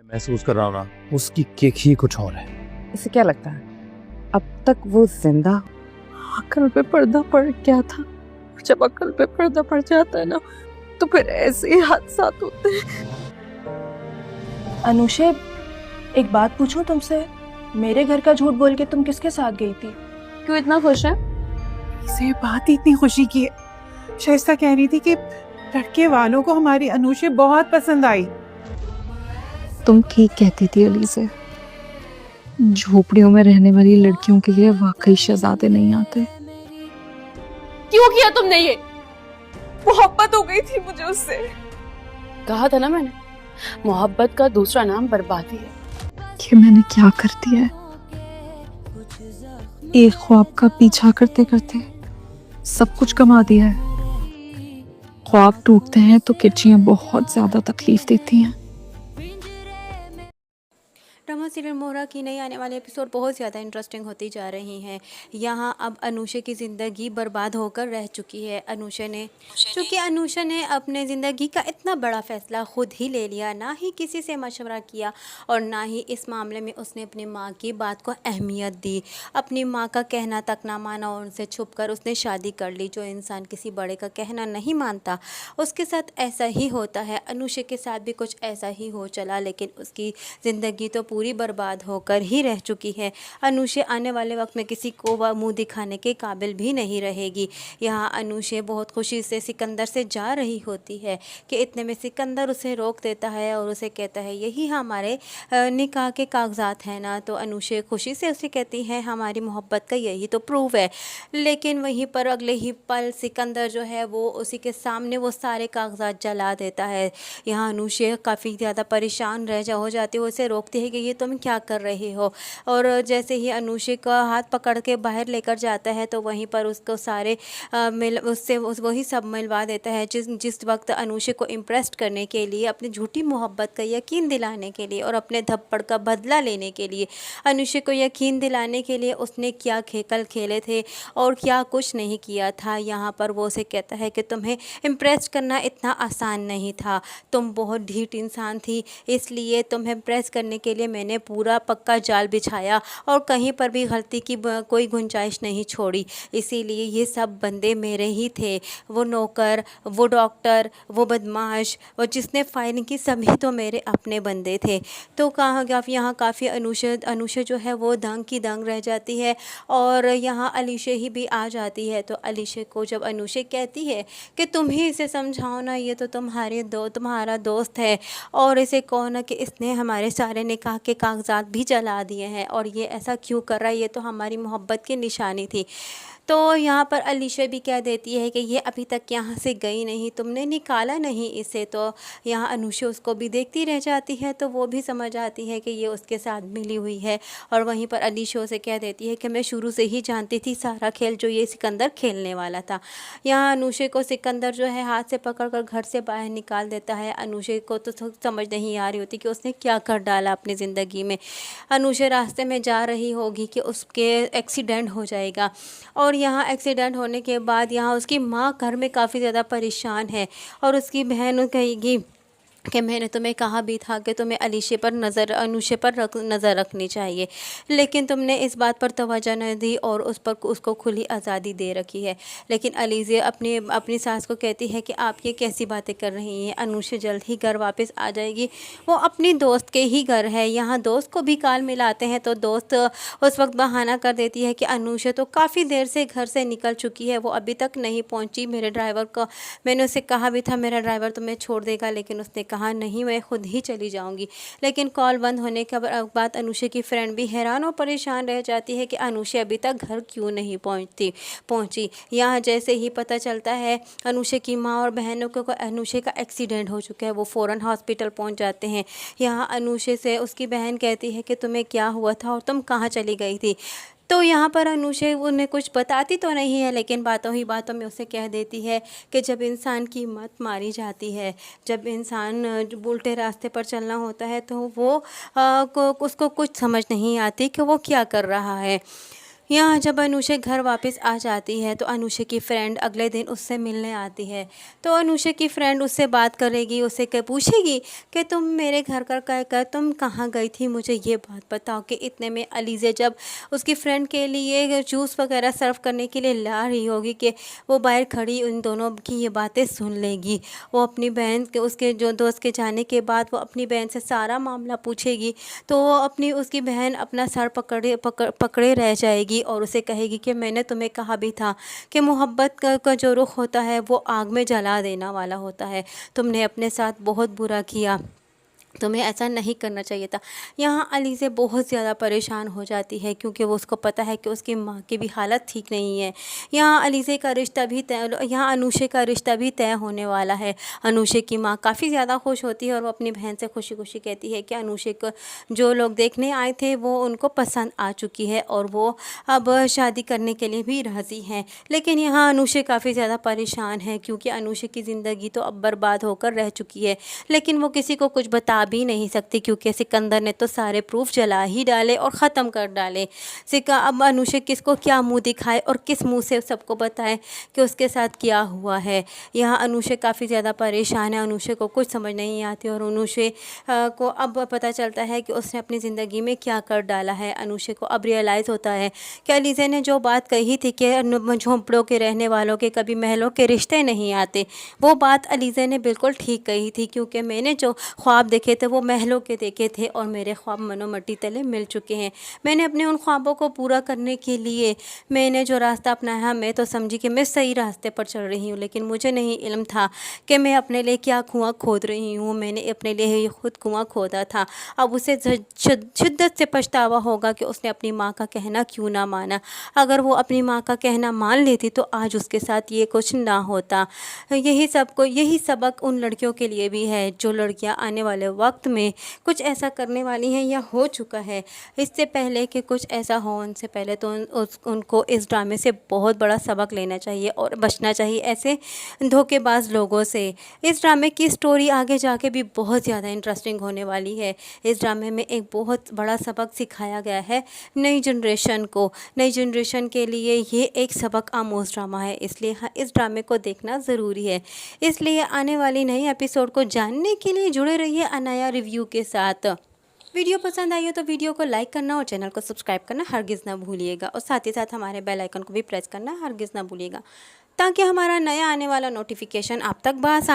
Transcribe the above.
महसूस कर रहा हूँ ना, उसकी किक ही कुछ और है। इसे क्या लगता है अब तक वो जिंदा? अकल पे पर्दा पड़ गया था, और जब अकल पे पर्दा पड़ जाता है ना तो फिर ऐसे ही हादसा होते हैं। अनुषे, एक बात पूछूं तुमसे? मेरे घर का झूठ बोल के तुम किसके साथ गई थी? क्यों इतना खुश है? इसे बात ही इतनी खुशी की है। शाइस्ता कह रही थी कि लड़के वालों को हमारी अनुषे बहुत पसंद आई। तुम ठीक कहती थी अली से, झोपड़ियों में रहने वाली लड़कियों के लिए वाकई शहजादे नहीं आते। क्यों किया तुमने ये? मोहब्बत हो गई थी मुझे उससे। कहा था ना मैंने, मोहब्बत का दूसरा नाम बर्बादी है। कि मैंने क्या कर दिया है? एक ख्वाब का पीछा करते करते सब कुछ कमा दिया है। ख्वाब टूटते हैं तो किरचियां बहुत ज्यादा तकलीफ देती हैं। ड्रामा सीरियल मोहरा की नई आने वाले एपिसोड बहुत ज़्यादा इंटरेस्टिंग होती जा रही हैं। यहाँ अब अनुषा की ज़िंदगी बर्बाद होकर रह चुकी है। चूँकि अनुषा ने अपने ज़िंदगी का इतना बड़ा फ़ैसला खुद ही ले लिया, ना ही किसी से मशवरा किया और ना ही इस मामले में उसने अपनी माँ की बात को अहमियत दी। अपनी माँ का कहना तक ना माना और उनसे छुप कर उसने शादी कर ली। जो इंसान किसी बड़े का कहना नहीं मानता उसके साथ ऐसा ही होता है। अनुषा के साथ भी कुछ ऐसा ही हो चला, लेकिन उसकी ज़िंदगी तो पूरी बर्बाद होकर ही रह चुकी है। अनुषा आने वाले वक्त में किसी को मुंह दिखाने के काबिल भी नहीं रहेगी। यहाँ अनुषा बहुत खुशी से सिकंदर से जा रही होती है कि इतने में सिकंदर उसे रोक देता है और उसे कहता है यही हमारे निकाह के कागजात हैं ना। तो अनुषा खुशी से उसे कहती है हमारी मोहब्बत का यही तो प्रूफ है। लेकिन वहीं पर अगले ही पल सिकंदर जो है वो उसी के सामने वो सारे कागजात जला देता है। यहाँ अनुषा काफ़ी ज़्यादा परेशान हो जाती है। उसे रोकती है कि ये तुम क्या कर रहे हो। और जैसे ही अनुषा का हाथ पकड़ के बाहर लेकर जाता है तो वहीं पर उसको सारे वही सब मिलवा देता है। जिस वक्त अनुषा को इम्प्रेस करने के लिए, अपनी झूठी मोहब्बत का यकीन दिलाने के लिए और अपने थप्पड़ का बदला लेने के लिए, अनुषा को यकीन दिलाने के लिए उसने क्या कल खेले थे और क्या कुछ नहीं किया था। यहाँ पर वो उसे कहता है कि तुम्हें इम्प्रेस करना इतना आसान नहीं था, तुम बहुत ढीठ इंसान थी, इसलिए तुम्हें इम्प्रेस करने के लिए मैंने पूरा पक्का जाल बिछाया और कहीं पर भी गलती की कोई गुंजाइश नहीं छोड़ी। इसीलिए ये सब बंदे मेरे ही थे, वो नौकर, वो डॉक्टर, वो बदमाश, वो जिसने फायरिंग की, सभी तो मेरे अपने बंदे थे। तो यहाँ काफ़ी अनुषा जो है वो दंग की दंग रह जाती है। और यहाँ अलीशा ही भी आ जाती है। तो अलीशा को जब अनुषा कहती है कि तुम ही इसे समझाओ ना, ये तो तुम्हारा दोस्त है और इसे कहो ना कि इसने हमारे सारे निकाह के कागजात भी जला दिए हैं और ये ऐसा क्यों कर रहा है, ये तो हमारी मोहब्बत की निशानी थी। तो यहाँ पर अलीशा भी कह देती है कि ये अभी तक यहाँ से गई नहीं, तुमने निकाला नहीं इसे। तो यहाँ अनुषा उसको भी देखती रह जाती है। तो वो भी समझ आती है कि ये उसके साथ मिली हुई है। और वहीं पर अलीशा उसे कह देती है कि मैं शुरू से ही जानती थी सारा खेल जो ये सिकंदर खेलने वाला था। यहाँ अनुषा को सिकंदर जो है हाथ से पकड़कर घर से बाहर निकाल देता है। अनुषा को तो समझ नहीं आ रही होती कि उसने क्या कर डाला अपनी ज़िंदगी में। अनुषा रास्ते में जा रही होगी कि उसके एक्सीडेंट हो जाएगा और यहाँ एक्सीडेंट होने के बाद यहाँ उसकी माँ घर में काफ़ी ज़्यादा परेशान है और उसकी बहन कहेगी कि मैंने तुम्हें कहा भी था कि तुम्हें अनुषा पर नज़र रखनी चाहिए, लेकिन तुमने इस बात पर तवज्जो न दी और उसको खुली आज़ादी दे रखी है। लेकिन अलीज़ा अपनी सास को कहती है कि आप ये कैसी बातें कर रही हैं, अनुषा जल्द ही घर वापस आ जाएगी, वो अपनी दोस्त के ही घर है। यहाँ दोस्त को भी काल मिलाते हैं तो दोस्त उस वक्त बहाना कर देती है कि अनुषा तो काफ़ी देर से घर से निकल चुकी है, वो अभी तक नहीं पहुँची। मैंने उसे कहा भी था मेरा ड्राइवर तुम्हें छोड़ देगा, लेकिन उसने कहा नहीं, मैं खुद ही चली जाऊंगी। लेकिन कॉल बंद होने के बाद अनुषा की फ्रेंड भी हैरान और परेशान रह जाती है कि अनुषा अभी तक घर क्यों नहीं पहुंची। यहाँ जैसे ही पता चलता है अनुषा की माँ और बहनों को अनुषा का एक्सीडेंट हो चुका है, वो फ़ौरन हॉस्पिटल पहुंच जाते हैं। यहाँ अनुषा से उसकी बहन कहती है कि तुम्हें क्या हुआ था और तुम कहाँ चली गई थी। तो यहाँ पर अनुषा उन्हें कुछ बताती तो नहीं है, लेकिन बातों ही बातों में उसे कह देती है कि जब इंसान की मत मारी जाती है, जब इंसान उल्टे रास्ते पर चलना होता है तो वो उसको कुछ समझ नहीं आती कि वो क्या कर रहा है। यहाँ जब अनुषा घर वापस आ जाती है तो अनुषा की फ्रेंड अगले दिन उससे मिलने आती है। तो अनुषा की फ्रेंड उससे बात करेगी, उससे पूछेगी कि तुम मेरे घर का कहकर तुम कहाँ गई थी, मुझे ये बात बताओ। कि इतने में अलीज़ा जब उसकी फ्रेंड के लिए जूस वगैरह सर्व करने के लिए ला रही होगी कि वो बाहर खड़ी उन दोनों की ये बातें सुन लेगी। वो अपनी बहन के उसके जो दोस्त के जाने के बाद वो अपनी बहन से सारा मामला पूछेगी। तो वो उसकी बहन अपना सर पकड़े रह जाएगी और उसे कहेगी कि मैंने तुम्हें कहा भी था कि मोहब्बत का जो रुख होता है वो आग में जला देना वाला होता है। तुमने अपने साथ बहुत बुरा किया, तुम्हें ऐसा नहीं करना चाहिए था। यहाँ अलीज़ा बहुत ज़्यादा परेशान हो जाती है क्योंकि वो उसको पता है कि उसकी माँ की भी हालत ठीक नहीं है। यहाँ अलीज़ा का रिश्ता भी यहाँ अनुषा का रिश्ता भी तय होने वाला है। अनुषा की माँ काफ़ी ज़्यादा खुश होती है और वो अपनी बहन से खुशी खुशी कहती है कि अनुषा को जो लोग देखने आए थे वो उनको पसंद आ चुकी है और वो अब शादी करने के लिए भी राज़ी हैं। लेकिन यहाँ अनुषा काफ़ी ज़्यादा परेशान है क्योंकि अनुषा की ज़िंदगी तो अब बर्बाद होकर रह चुकी है, लेकिन वो किसी को कुछ बता भी नहीं सकती क्योंकि सिकंदर ने तो सारे प्रूफ जला ही डाले और ख़त्म कर डाले। अब अनुषा किसको क्या मुंह दिखाए और किस मुंह से सबको बताए कि उसके साथ क्या हुआ है। यहाँ अनुषा काफ़ी ज़्यादा परेशान है, अनुषा को कुछ समझ नहीं आती और अनुषा को अब पता चलता है कि उसने अपनी ज़िंदगी में क्या कर डाला है। अनुषा को अब रियलाइज़ होता है कि अलीज़ा ने जो बात कही थी कि झोंपड़ों के रहने वालों के कभी महलों के रिश्ते नहीं आते, वो बात अलीज़ा ने बिल्कुल ठीक कही थी क्योंकि मैंने जो ख्वाब देखे थे वो महलों के देखे थे और मेरे ख्वाब मनो मट्टी तले मिल चुके हैं। मैंने अपने उन ख्वाबों को पूरा करने के लिए मैंने जो रास्ता अपनाया, मैं तो समझी कि मैं सही रास्ते पर चल रही हूँ, लेकिन मुझे नहीं इल्म था कि मैं अपने लिए क्या कुआं खोद रही हूँ। मैंने अपने लिए ही खुद कुआं खोदा था। अब उसे शिद्दत से पछतावा होगा कि उसने अपनी माँ का कहना क्यों ना माना। अगर वो अपनी माँ का कहना मान लेती तो आज उसके साथ ये कुछ ना होता। यही सबक उन लड़कियों के लिए भी है जो लड़कियाँ आने वाले वक्त में कुछ ऐसा करने वाली हैं या हो चुका है। इससे पहले कि कुछ ऐसा हो, उनसे पहले तो उनको इस ड्रामे से बहुत बड़ा सबक लेना चाहिए और बचना चाहिए ऐसे धोखेबाज लोगों से। इस ड्रामे की स्टोरी आगे जाके भी बहुत ज़्यादा इंटरेस्टिंग होने वाली है। इस ड्रामे में एक बहुत बड़ा सबक सिखाया गया है नई जनरेशन को। नई जनरेशन के लिए ये एक सबक आमोज़ ड्रामा है, इसलिए इस ड्रामे को देखना ज़रूरी है। इसलिए आने वाली नई एपिसोड को जानने के लिए जुड़े रहिए अनाया रिव्यू के साथ। वीडियो पसंद आई हो तो वीडियो को लाइक करना और चैनल को सब्सक्राइब करना हरगिज़ ना भूलिएगा और साथ ही साथ हमारे बेल आइकन को भी प्रेस करना हरगिज़ ना भूलिएगा ताकि हमारा नया आने वाला नोटिफिकेशन आप तक बआसानी